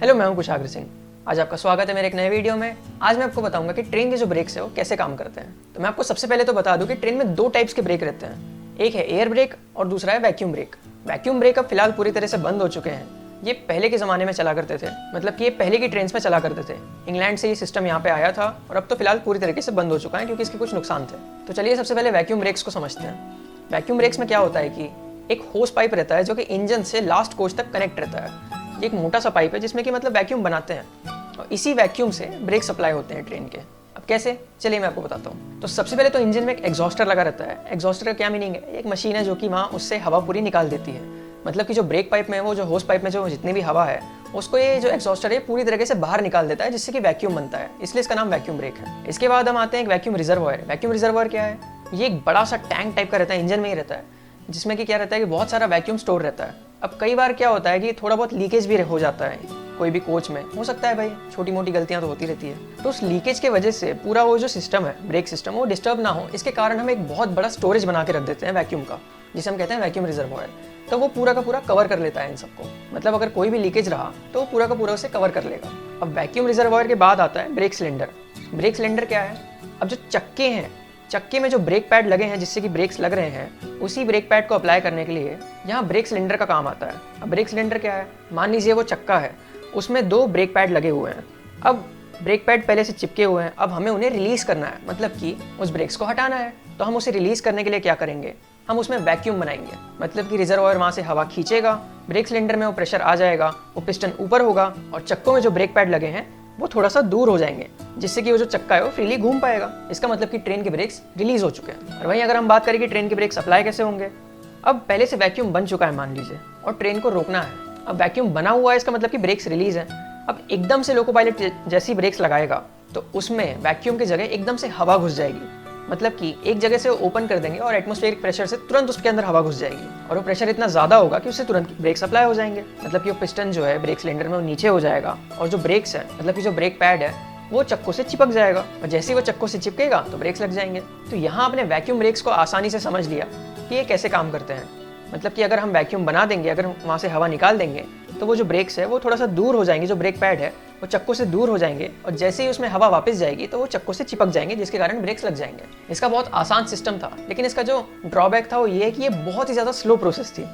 Hello, मैं हूं कुशाग्र सिंह। आज आपका स्वागत है मेरे एक नए वीडियो में। आज मैं आपको बताऊंगा कि ट्रेन के जो ब्रेक्स है वो कैसे काम करते हैं। तो मैं आपको सबसे पहले तो बता दूं कि ट्रेन में दो टाइप्स के ब्रेक रहते हैं। एक है एयर ब्रेक और दूसरा है वैक्यूम ब्रेक। वैक्यूम ब्रेक अब फिलहाल पूरी तरह से बंद हो चुके हैं। ये पहले के ज़माने में चला करते थे, मतलब कि ये पहले की ट्रेन में चला करते थे। इंग्लैंड से ये सिस्टम यहाँ पे आया था और अब तो फिलहाल पूरी तरीके से बंद हो चुका है क्योंकि इसके कुछ नुकसान थे। तो चलिए सबसे पहले वैक्यूम ब्रेक्स को समझते हैं। वैक्यूम ब्रेक्स में क्या होता है कि एक होस पाइप रहता है जो कि इंजन से लास्ट कोच तक कनेक्ट रहता है। ये एक मोटा सा पाइप है जिसमें कि मतलब वैक्यूम बनाते हैं और इसी वैक्यूम से ब्रेक सप्लाई होते हैं ट्रेन के। अब कैसे, चलिए मैं आपको बताता हूँ। तो सबसे पहले तो इंजन में एक एग्जॉस्टर लगा रहता है। एग्जॉस्टर का क्या मीनिंग है? एक मशीन है जो कि वहाँ उससे हवा पूरी निकाल देती है। मतलब कि जो ब्रेक पाइप में वो जो होस पाइप में जो जितनी भी हवा है उसको ये जो एग्जॉस्टर है पूरी तरीके से बाहर निकाल देता है, जिससे कि वैक्यूम बनता है। इसलिए इसका नाम वैक्यूम ब्रेक है। इसके बाद हम आते हैं एक वैक्यूम रिजर्वॉयर। वैक्यूम रिजर्वॉयर क्या है? ये एक बड़ा सा टैंक टाइप का रहता है, इंजन में ही रहता है, जिसमें कि क्या रहता है कि बहुत सारा वैक्यूम स्टोर रहता है। अब कई बार क्या होता है कि थोड़ा बहुत लीकेज भी हो जाता है कोई भी कोच में, हो सकता है भाई, छोटी मोटी गलतियां तो होती रहती है। तो उस लीकेज के वजह से पूरा वो जो सिस्टम है, ब्रेक सिस्टम, वो डिस्टर्ब ना हो, इसके कारण हम एक बहुत बड़ा स्टोरेज बना के रख देते हैं वैक्यूम का, जिसे हम कहते हैं वैक्यूम रिजर्वॉयर। तो वो पूरा का पूरा कवर कर लेता है इन सबको। मतलब अगर कोई भी लीकेज रहा तो वो पूरा का पूरा उसे कवर कर लेगा। अब वैक्यूम रिजर्वॉयर के बाद आता है ब्रेक सिलेंडर। ब्रेक सिलेंडर क्या है? अब जो चक्के हैं, चक्के में जो ब्रेक पैड लगे हैं जिससे कि ब्रेक्स लग रहे हैं, उसी ब्रेक पैड को अप्लाई करने के लिए यहाँ ब्रेक सिलेंडर का काम आता है। अब ब्रेक सिलेंडर क्या है? मान लीजिए वो चक्का है, उसमें दो ब्रेक पैड लगे हुए हैं। अब ब्रेक पैड पहले से चिपके हुए हैं, अब हमें उन्हें रिलीज करना है, मतलब कि उस ब्रेक्स को हटाना है। तो हम उसे रिलीज करने के लिए क्या करेंगे? हम उसमें वैक्यूम बनाएंगे। मतलब कि रिजर्वॉयर वहाँ से हवा खींचेगा, ब्रेक सिलेंडर में वो प्रेशर आ जाएगा, वो पिस्टन ऊपर होगा और चक्कों में जो ब्रेक पैड लगे हैं वो थोड़ा सा दूर हो जाएंगे, जिससे कि वो जो चक्का है वो फ्रीली घूम पाएगा। इसका मतलब कि ट्रेन के ब्रेक्स रिलीज हो चुके हैं। और वहीं अगर हम बात करें कि ट्रेन के ब्रेक्स अप्लाई कैसे होंगे, अब पहले से वैक्यूम बन चुका है मान लीजिए, और ट्रेन को रोकना है। अब वैक्यूम बना हुआ है, इसका मतलब कि ब्रेक्स रिलीज है। अब एकदम से लोको पायलट जैसी ब्रेक्स लगाएगा तो उसमें वैक्यूम की जगह एकदम से हवा घुस जाएगी। मतलब कि एक जगह से ओपन कर देंगे और एटमॉस्फेरिक प्रेशर से तुरंत उसके अंदर हवा घुस जाएगी और वो प्रेशर इतना ज़्यादा होगा कि उससे तुरंत ब्रेक सप्लाई हो जाएंगे। मतलब कि वो पिस्टन जो है ब्रेक सिलेंडर में वो नीचे हो जाएगा और जो ब्रेक्स है, मतलब कि जो ब्रेक पैड है, वो चक्कों से चिपक जाएगा और जैसे ही वो चक्कों से चिपकेगा तो ब्रेक्स लग जाएंगे। तो यहाँ आपने वैक्यूम ब्रेक्स को आसानी से समझ लिया कि ये कैसे काम करते हैं। मतलब कि अगर हम वैक्यूम बना देंगे, अगर वहाँ से हवा निकाल देंगे तो वो जो ब्रेक्स है वो थोड़ा सा दूर हो जाएंगे, जो ब्रेक पैड है वो चक्कों से दूर हो जाएंगे और जैसे ही उसमें हवा वापस जाएगी तो वो चक्कों से चिपक जाएंगे, जिसके कारण ब्रेक्स लग जाएंगे। इसका बहुत आसान सिस्टम था, लेकिन इसका जो ड्रॉबैक था वो ये है कि ये बहुत ही ज़्यादा स्लो प्रोसेस थी।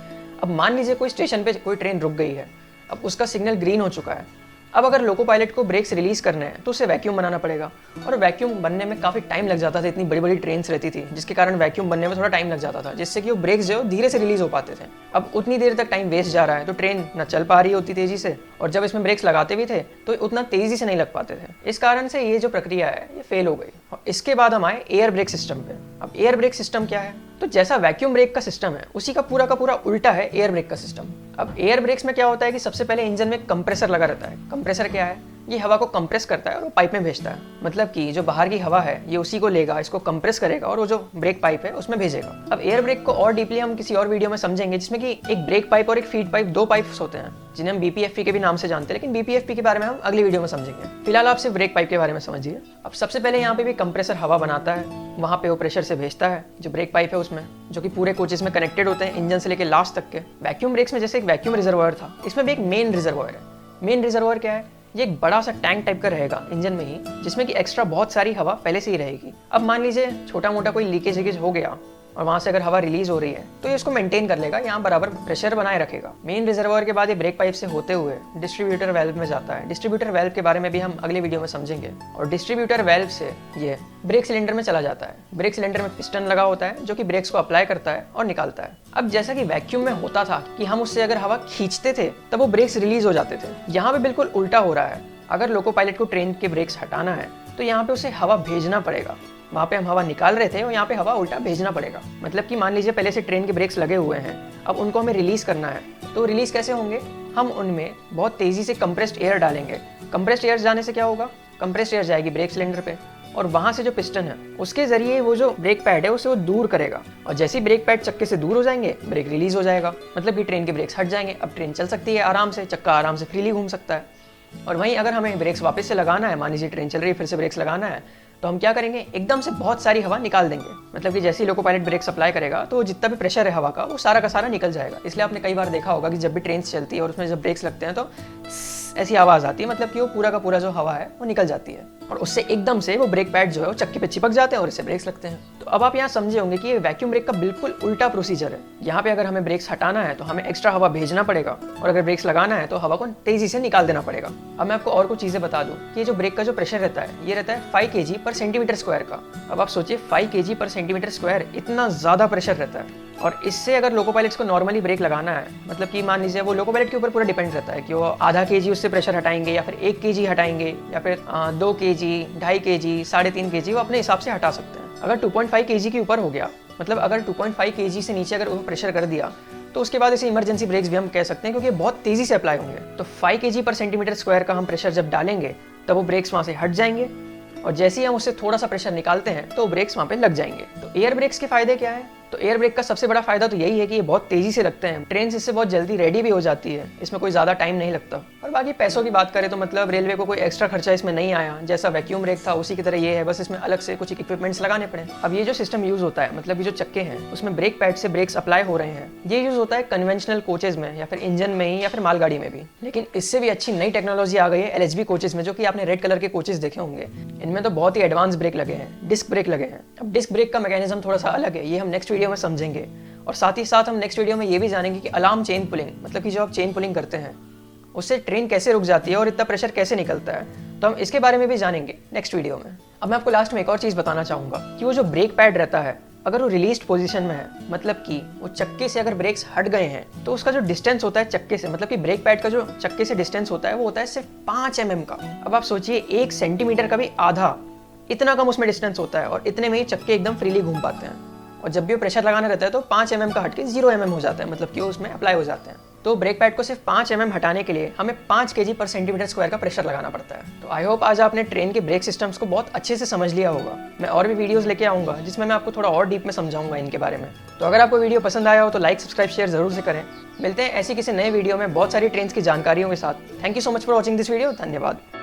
अब मान लीजिए कोई स्टेशन पे कोई ट्रेन रुक गई है, अब उसका सिग्नल ग्रीन हो चुका है। अब अगर लोको पायलट को ब्रेक्स रिलीज करने हैं तो उसे वैक्यूम बनाना पड़ेगा और वैक्यूम बनने में काफ़ी टाइम लग जाता था। इतनी बड़ी बड़ी ट्रेन्स रहती थी जिसके कारण वैक्यूम बनने में थोड़ा टाइम लग जाता था, जिससे कि वो ब्रेक्स जो धीरे से रिलीज हो पाते थे। अब उतनी देर तक टाइम वेस्ट जा रहा है तो ट्रेन ना चल पा रही होती तेजी से, और जब इसमें ब्रेक्स लगाते भी थे तो उतना तेजी से नहीं लग पाते थे। इस कारण से ये जो प्रक्रिया है ये फेल हो गई। और इसके बाद हम आए एयर ब्रेक सिस्टम पे। अब एयर ब्रेक सिस्टम क्या है? तो जैसा वैक्यूम ब्रेक का सिस्टम है उसी का पूरा उल्टा है एयर ब्रेक का सिस्टम। अब एयर ब्रेक्स में क्या होता है कि सबसे पहले इंजन में कंप्रेसर लगा रहता है। कंप्रेसर क्या है? ये हवा को कंप्रेस करता है और वो पाइप में भेजता है। मतलब कि जो बाहर की हवा है ये उसी को लेगा, इसको कंप्रेस करेगा और वो जो ब्रेक पाइप है उसमें भेजेगा। अब एयर ब्रेक को और डीपली हम किसी और वीडियो में समझेंगे, जिसमें कि एक ब्रेक पाइप और एक फीड पाइप, दो पाइप्स होते हैं जिन्हें हम बीपीएफपी के भी नाम से जानते हैं, लेकिन बीपीएफपी के बारे में हम अगली वीडियो में समझेंगे। फिलहाल आप सिर्फ ब्रेक पाइप के बारे में समझिए। अब सबसे पहले यहाँ पे भी कंप्रेसर हवा बनाता है, वहाँ पे वो प्रेशर से भेजता है जो ब्रेक पाइप है उसमें, जो कि पूरे कोचेस में कनेक्टेड होते हैं इंजन से लेकर लास्ट तक के। वैक्यूम ब्रेक्स में जैसे एक वैक्यूम रिजर्वॉयर था, इसमें भी एक मेन रिजर्वॉयर है। मेन रिजर्वॉयर क्या है? ये एक बड़ा सा टैंक टाइप का रहेगा इंजन में ही, जिसमें कि एक्स्ट्रा बहुत सारी हवा पहले से ही रहेगी। अब मान लीजिए छोटा मोटा कोई लीकेज हो गया और वहाँ से अगर हवा रिलीज हो रही है तो ये इसको मेंटेन कर लेगा, यहाँ बराबर प्रेशर बनाए रखेगा। मेन रिजर्वॉयर के बाद ये ब्रेक पाइप से होते हुए डिस्ट्रीब्यूटर वेल्व में जाता है। डिस्ट्रीब्यूटर वेल्व के बारे में भी हम अगले वीडियो में समझेंगे। और डिस्ट्रीब्यूटर वेल्व से ये ब्रेक सिलेंडर में चला जाता है। ब्रेक सिलेंडर में पिस्टन लगा होता है जो कि ब्रेक्स को अप्लाई करता है और निकालता है। अब जैसा कि वैक्यूम में होता था कि हम उससे अगर हवा खींचते थे तब वो ब्रेक्स रिलीज हो जाते थे, यहाँ पे बिल्कुल उल्टा हो रहा है। अगर लोको पायलट को ट्रेन के ब्रेक्स हटाना है तो यहाँ पे उसे हवा भेजना पड़ेगा। वहाँ पे हम हवा निकाल रहे थे और यहाँ पे हवा उल्टा भेजना पड़ेगा। मतलब कि मान लीजिए पहले से ट्रेन के ब्रेक्स लगे हुए हैं, अब उनको हमें रिलीज करना है। तो रिलीज कैसे होंगे? हम उनमें बहुत तेजी से कंप्रेस्ड एयर डालेंगे। कंप्रेस्ड एयर जाने से क्या होगा? कंप्रेस्ड एयर जाएगी ब्रेक सिलेंडर पे और वहाँ से जो पिस्टन है उसके जरिए वो जो ब्रेक पैड है उसे वो दूर करेगा और जैसे ही ब्रेक पैड चक्के से दूर हो जाएंगे ब्रेक रिलीज हो जाएगा। मतलब कि ट्रेन के ब्रेक्स हट जाएंगे। अब ट्रेन चल सकती है आराम से, चक्का आराम से फ्रीली घूम सकता है। और वहीं अगर हमें ब्रेक्स वापस से लगाना है, मान लीजिए ट्रेन चल रही है फिर से ब्रेक्स लगाना है, तो हम क्या करेंगे? एकदम से बहुत सारी हवा निकाल देंगे। मतलब कि जैसे ही लोको पायलट ब्रेक सप्लाई करेगा तो जितना भी प्रेशर है हवा का वो सारा का सारा निकल जाएगा। इसलिए आपने कई बार देखा होगा कि जब भी ट्रेन चलती है और उसमें जब ब्रेक्स लगते हैं तो ऐसी आवाज़ आती है, मतलब कि वो पूरा का पूरा जो हवा है वो निकल जाती है और उससे एकदम से वो ब्रेक पैड जो है वो चक्के पे चिपक जाते हैं और इससे ब्रेक्स लगते हैं। तो अब आप यहाँ समझे होंगे कि ये वैक्यूम ब्रेक का बिल्कुल उल्टा प्रोसीजर है। यहाँ पे अगर हमें ब्रेक्स हटाना है तो हमें एक्स्ट्रा हवा भेजना पड़ेगा और अगर ब्रेक्स लगाना है तो हवा को तेजी से निकाल देना पड़ेगा। अब मैं आपको और कुछ चीज़ें बता दूँ कि ये जो ब्रेक का जो प्रेशर रहता है ये रहता है 5 kg पर सेंटीमीटर स्क्वायर का। अब आप सोचिए 5 kg पर सेंटीमीटर स्क्वायर, इतना ज़्यादा प्रेशर रहता है। और इससे अगर लोको पायलट्स को नॉर्मली ब्रेक लगाना है, मतलब कि मान लीजिए वो लोको पायलट के ऊपर पूरा डिपेंड रहता है कि वो आधा kg उससे प्रेशर हटाएंगे या फिर 1 kg हटाएंगे या फिर 2 kg, 2.5 kg, 3.5 kg, वो अपने हिसाब से हटा सकते हैं। अगर 2.5 kg के ऊपर हो गया, मतलब अगर 2.5 kg से नीचे अगर वो प्रेशर कर दिया तो उसके बाद इसे इमरजेंसी ब्रेक्स भी हम कह सकते हैं, क्योंकि बहुत तेज़ी से अप्लाई होंगे। तो 5 kg पर सेंटीमीटर स्क्वायर का हम प्रेशर जब डालेंगे तब वो ब्रेक्स वहाँ से हट जाएंगे और जैसे ही हम उससे थोड़ा सा प्रेशर निकालते हैं तो ब्रेक्स वहाँ पे लग जाएंगे। तो एयर ब्रेक्स के फायदे क्या है? तो एयर ब्रेक का सबसे बड़ा फायदा तो यही है कि ये बहुत तेजी से लगते हैं। ट्रेन इससे बहुत जल्दी रेडी भी हो जाती है, इसमें कोई ज़्यादा टाइम नहीं लगता। और बाकी पैसों की बात करें तो मतलब रेलवे को कोई एक्स्ट्रा खर्चा इसमें नहीं आया, जैसा वैक्यूम ब्रेक था उसी की तरह ये है, बस इसमें अलग से कुछ इक्विपमेंट्स लगाने पड़े। अब ये जो सिस्टम यूज़ होता है, मतलब ये जो चक्के हैं उसमें ब्रेक पैड से ब्रेक्स अप्लाई हो रहे हैं, ये यूज़ होता है कन्वेंशनल कोचेज में या फिर इंजन में ही या फिर मालगाड़ी में भी। लेकिन इससे भी अच्छी नई टेक्नोलॉजी आ गई है LHB कोचेज में, जो कि आपने रेड कलर के कोचेज देखे होंगे। इनमें तो बहुत ही एडवांस ब्रेक लगे हैं, डिस्क ब्रेक लगे हैं। अब डिस्क ब्रेक का मैकेनिज्म थोड़ा सा अलग है, ये हम नेक्स्ट वीडियो में समझेंगे। और साथ ही साथ हम नेक्स्ट वीडियो में ये भी जानेंगे कि अलार्म चेन पुलिंग, मतलब कि जो आप चेन पुलिंग करते हैं उससे ट्रेन कैसे रुक जाती है और इतना प्रेशर कैसे निकलता है, तो हम इसके बारे में भी जानेंगे नेक्स्ट वीडियो में। अब मैं आपको लास्ट में एक और चीज़ बताना चाहूँगा कि वो जो ब्रेक पैड रहता है अगर वो रिलीज्ड पोजीशन में है, मतलब कि वो चक्के से अगर ब्रेक्स हट गए हैं तो उसका जो डिस्टेंस होता है चक्के से, मतलब कि ब्रेक पैड का जो चक्के से डिस्टेंस होता है वो होता है सिर्फ 5 mm का। अब आप सोचिए 1 सेंटीमीटर का भी आधा, इतना कम उसमें डिस्टेंस होता है और इतने में ही चक्के एकदम फ्रीली घूम पाते हैं। और जब भी वो प्रेशर लगाना रहता है तो 5 mm का हटके 0 mm हो जाता है, मतलब कि वो उसमें अप्लाई हो जाते हैं। तो ब्रेक पैड को सिर्फ 5 mm हटाने के लिए हमें 5 kg पर सेंटीमीटर स्क्वायर का प्रेशर लगाना पड़ता है। तो आई होप आज आपने ट्रेन के ब्रेक सिस्टम्स को बहुत अच्छे से समझ लिया होगा। मैं और भी वीडियोस लेके आऊँगा जिसमें मैं आपको थोड़ा और डीप में समझाऊंगा इनके बारे में। तो अगर आपको वीडियो पसंद आया हो तो लाइक, सब्सक्राइब, शेयर जरूर से करें। मिलते हैं ऐसी किसी नए वीडियो में बहुत सारी ट्रेन की जानकारियों के साथ। Thank you so much for watching this video. धन्यवाद।